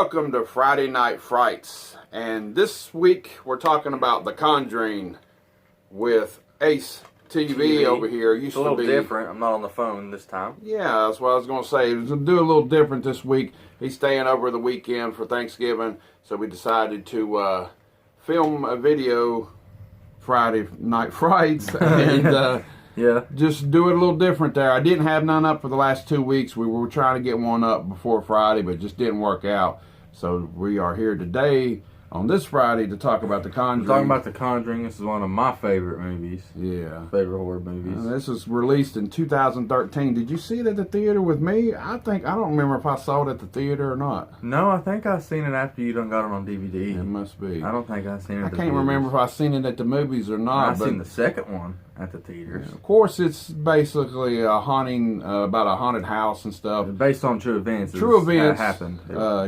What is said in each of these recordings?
Welcome to Friday Night Frights, and this week we're talking about The Conjuring with Ace TV over here. It's a little different. I'm not on the phone this time. Yeah, that's what I was going to say. We'll do a little different this week. He's staying over the weekend for Thanksgiving, so we decided to film a video Friday Night Frights and yeah, just do it a little different there. I didn't have none up for the last 2 weeks. We were trying to get one up before Friday, but it just didn't work out. So we are here today on this Friday to talk about The Conjuring. We're talking about The Conjuring. This is one of my favorite movies. Yeah. Favorite horror movies. This was released in 2013. Did you see it at the theater with me? I don't remember if I saw it at the theater or not. No, I think I seen it after you done got it on DVD. It must be. I don't think I seen it at the can't remember if I seen it at the movies or not. I seen the second one at the theaters. Yeah, of course, it's basically a haunting, about a haunted house and stuff. Based on true events. True events. That happened.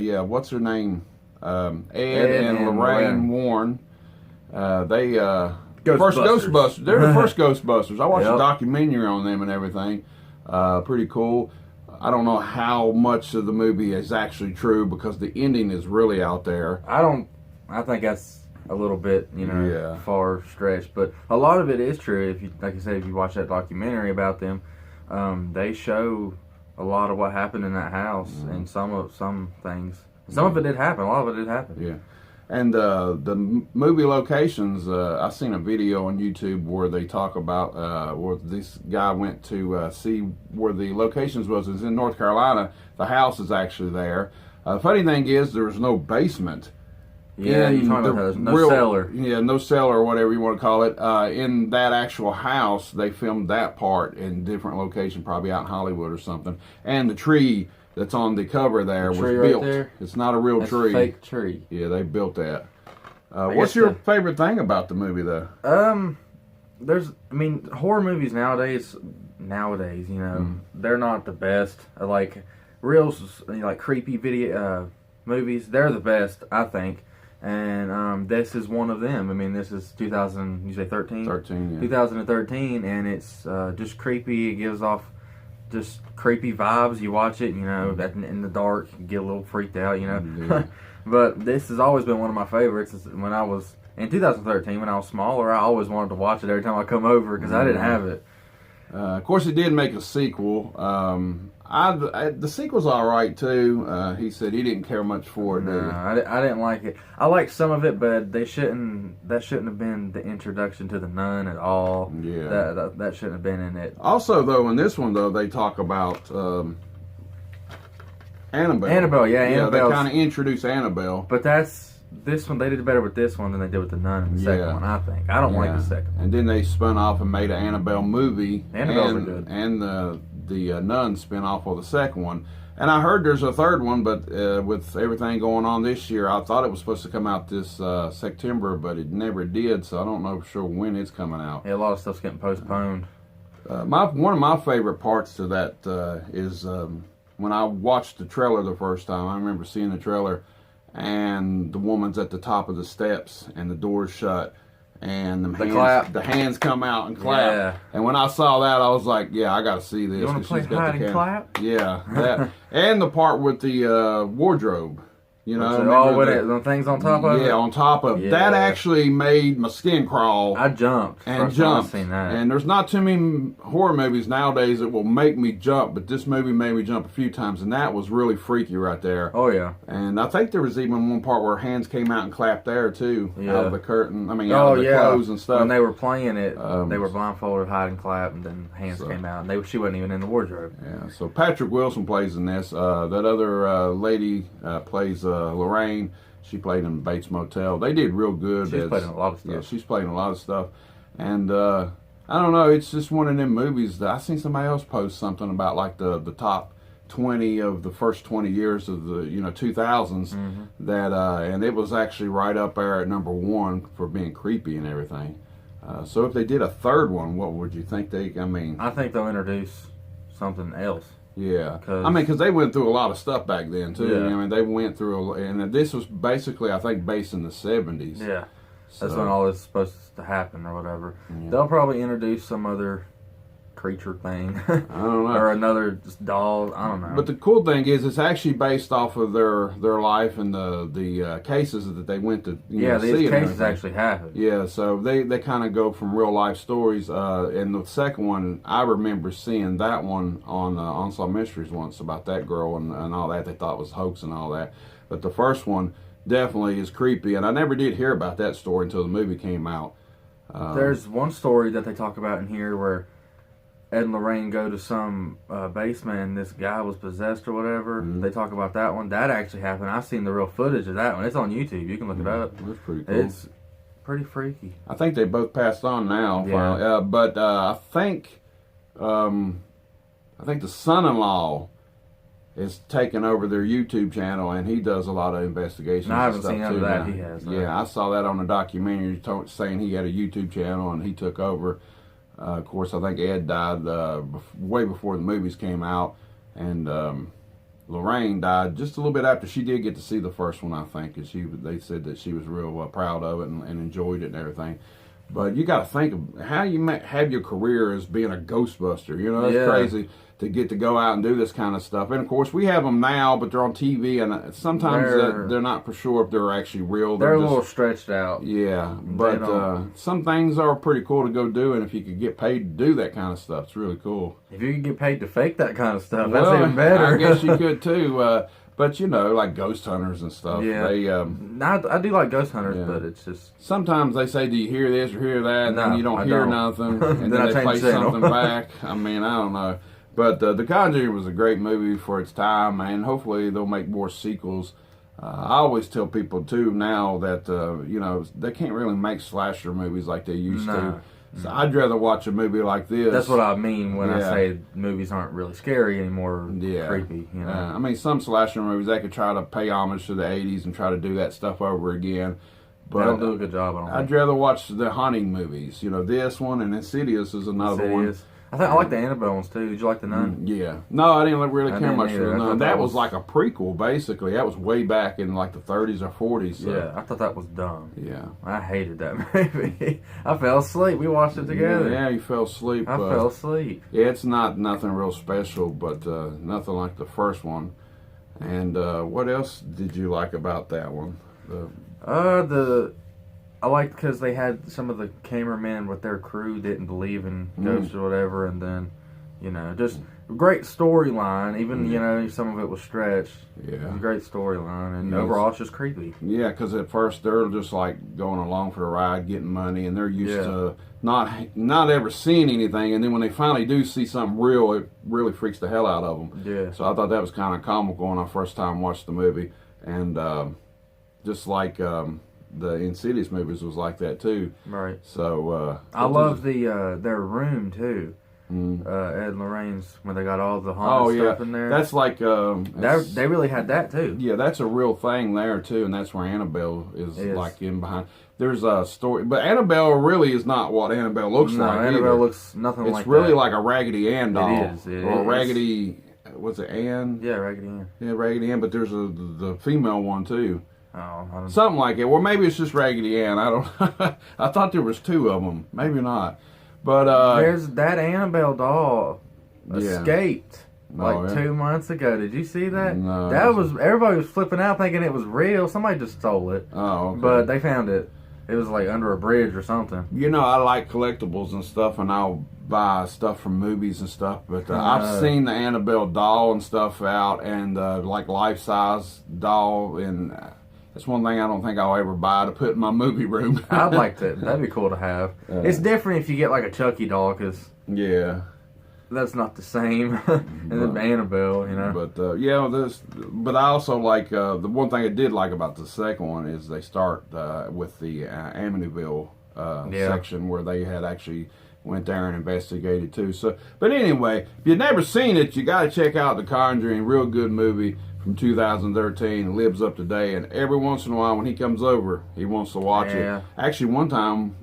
Yeah, what's her name? Ed and Lorraine Warren. They first Ghostbusters. They're the first Ghostbusters. I watched a documentary on them and everything. Pretty cool. I don't know how much of the movie is actually true because the ending is really out there. I think that's a little bit, far stretched, but a lot of it is true. If you, like I said, if you watch that documentary about them, they show a lot of what happened in that house and some things. Some of it did happen. A lot of it did happen. Yeah. And the movie locations, I seen a video on YouTube where they talk about where this guy went to see where the locations was. It's in North Carolina. The house is actually there. The funny thing is there was no basement. Yeah, you're talking about no cellar. Yeah, no cellar or whatever you want to call it. In that actual house, they filmed that part in different location, probably out in Hollywood or something. And the tree that's on the cover there was built. There? It's not a real tree. It's a fake tree. Yeah, they built that. What's your favorite thing about the movie, though? Horror movies nowadays, they're not the best. Like real, like creepy video movies, they're the best, I think. And this is one of them. I mean, this is 2000. You say 13? 13. Yeah. 2013, and it's just creepy. It gives off just creepy vibes. You watch it, in the dark, you get a little freaked out, Yeah. But this has always been one of my favorites. When I was in 2013, when I was smaller, I always wanted to watch it every time I come over because I didn't have it. Of course, it did make a sequel. The sequel's all right too. He said he didn't care much for it. No, I didn't like it. I liked some of it, but that shouldn't have been the introduction to the nun at all. Yeah, that shouldn't have been in it. Also, though, in this one, though, they talk about Annabelle. Annabelle. They kind of introduce Annabelle. But this one, they did better with this one than they did with the nun in the second one, I think. I don't like the second one. And then they spun off and made an Annabelle movie. Annabelle's are good. And the nun spin off of the second one. And I heard there's a third one, but with everything going on this year, I thought it was supposed to come out this September, but it never did, so I don't know for sure when it's coming out. Yeah, a lot of stuff's getting postponed. One of my favorite parts to that is when I watched the trailer the first time. I remember seeing the trailer, and the woman's at the top of the steps, and the door's shut, and the hands come out and clap. Yeah. And when I saw that, I was like, yeah, I got to see this. You want to play hide and clap? Yeah, that. And the part with the wardrobe. With the things on top of it? Yeah, on top of it. That actually made my skin crawl. I jumped. Seen that. And there's not too many horror movies nowadays that will make me jump, but this movie made me jump a few times, and that was really freaky right there. Oh, yeah. And I think there was even one part where hands came out and clapped there, too, out of the curtain. Out of the clothes and stuff. When they were playing it, they were blindfolded, hide and clap, and then hands came out, and she wasn't even in the wardrobe. Yeah, so Patrick Wilson plays in this. That other lady plays Lorraine. She played in Bates Motel. They did real good. She's played in a lot of stuff. Yeah, she's played in a lot of stuff. And I don't know, it's just one of them movies that I seen somebody else post something about like the top 20 of the first 20 years of the 2000s that and it was actually right up there at number 1 for being creepy and everything. So if they did a third one, what would you think I think they'll introduce something else. Yeah, because they went through a lot of stuff back then too. Yeah. They went through, and this was basically, I think, based in the 70s. Yeah, that's when all this is supposed to happen or whatever. Yeah. They'll probably introduce some other creature thing. I don't know. Or another just doll. I don't know. But the cool thing is, it's actually based off of their life and the cases that they went to see. These cases actually happened. Yeah, so they kind of go from real life stories. And the second one, I remember seeing that one on Unsolved Mysteries once about that girl and all that. They thought was hoax and all that. But the first one definitely is creepy, and I never did hear about that story until the movie came out. There's one story that they talk about in here where Ed and Lorraine go to some basement and this guy was possessed or whatever. They talk about that one. That actually happened. I've seen the real footage of that one. It's on YouTube. You can look it up. That's pretty cool. It's pretty freaky. I think they both passed on now. Yeah. But I think the son-in-law is taking over their YouTube channel, and he does a lot of investigations. No, I haven't and stuff seen none too of that. now. He has. Yeah, I saw that on a documentary saying he had a YouTube channel and he took over. Of course, I think Ed died way before the movies came out, and Lorraine died just a little bit after. She did get to see the first one, I think, and they said that she was real proud of it and enjoyed it and everything. But you got to think of how you have your career as being a Ghostbuster. You know, that's crazy to get to go out and do this kind of stuff. And of course, we have them now, but they're on TV, and sometimes they're not for sure if they're actually real. They're a little stretched out. Yeah, but some things are pretty cool to go do, and if you could get paid to do that kind of stuff, it's really cool. If you could get paid to fake that kind of stuff, that's even better. I guess you could too. But like ghost hunters and stuff. Yeah. I do like ghost hunters, but it's just sometimes they say, "Do you hear this or hear that?" And then you don't hear nothing, and then they play something back. I mean, I don't know. But The Conjuring was a great movie for its time, and hopefully they'll make more sequels. I always tell people too now that they can't really make slasher movies like they used to. So I'd rather watch a movie like this. That's what I mean when I say movies aren't really scary anymore. Creepy. You know? I mean, some slasher movies, they could try to pay homage to the 80s and try to do that stuff over again. But they don't do a good job, I don't think. I'd rather watch the haunting movies. This one, and Insidious is another one. I like the Annabelle ones too. Did you like the Nun? Yeah. No, I didn't really care much for the Nun. That was like a prequel, basically. That was way back in like the 30s or 40s. So. Yeah, I thought that was dumb. Yeah. I hated that movie. I fell asleep. We watched it together. Yeah, you fell asleep. I fell asleep. Yeah, it's nothing real special, but nothing like the first one. And what else did you like about that one? I liked because they had some of the cameramen with their crew didn't believe in ghosts or whatever, and then, just great storyline. Even, some of it was stretched. Yeah. It was a great storyline, and overall it's just creepy. Yeah, because at first they're just like going along for the ride, getting money, and they're used to not ever seeing anything, and then when they finally do see something real, it really freaks the hell out of them. Yeah. So I thought that was kind of comical when I first time watched the movie, and just like... the Insidious movies was like that too. Right. So I love their room too. Ed and Lorraine's when they got all the haunted stuff in there. That's like they really had that too. Yeah, that's a real thing there too, and that's where Annabelle is like in behind. There's a story, but Annabelle really is not what Annabelle looks like. Annabelle looks nothing like that. It's really like a Raggedy Ann doll. It is. Or Raggedy. Was it Ann? Yeah, Raggedy Ann. Yeah, Raggedy Ann. But there's the female one too. Oh, I don't something like it. Well, maybe it's just Raggedy Ann. I don't. I thought there was two of them. Maybe not. But there's that Annabelle doll escaped 2 months ago. Did you see that? No. That was everybody was flipping out thinking it was real. Somebody just stole it. Oh, okay. But they found it. It was like under a bridge or something. I like collectibles and stuff, and I'll buy stuff from movies and stuff. But I've seen the Annabelle doll and stuff out, and like life-size doll, and that's one thing I don't think I'll ever buy to put in my movie room. I'd like that. That'd be cool to have. It's different if you get like a Chucky doll, because that's not the same as Annabelle, But but I also like the one thing I did like about the second one is they start with the Amityville section where they had actually went there and investigated too. So, but anyway, if you've never seen it, you got to check out The Conjuring. Real good movie from 2013. Lives up today, and every once in a while when he comes over, he wants to watch it. Actually, one time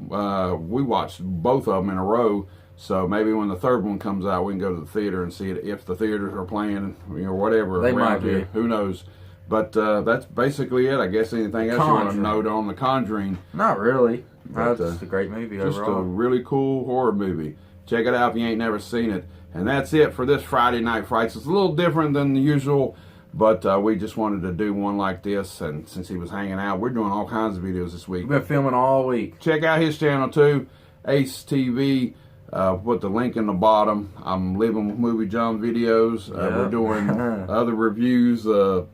we watched both of them in a row. So maybe when the third one comes out, we can go to the theater and see it if the theaters are playing, whatever. They might be. Who knows? But that's basically it. I guess anything else you want to note on The Conjuring? Not really. That's just a great movie overall. Just a really cool horror movie. Check it out if you ain't never seen it. And that's it for this Friday Night Frights. It's a little different than the usual, but we just wanted to do one like this. And since he was hanging out, we're doing all kinds of videos this week. We've been filming all week. Check out his channel too, Ace TV. Put the link in the bottom. I'm Living with Movie John videos. We're doing other reviews, the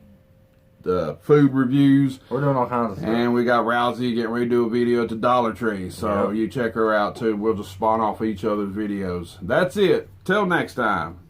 food reviews. We're doing all kinds of stuff. And we got Rousey getting ready to do a video at the Dollar Tree. So you check her out too. We'll just spawn off each other's videos. That's it. Till next time.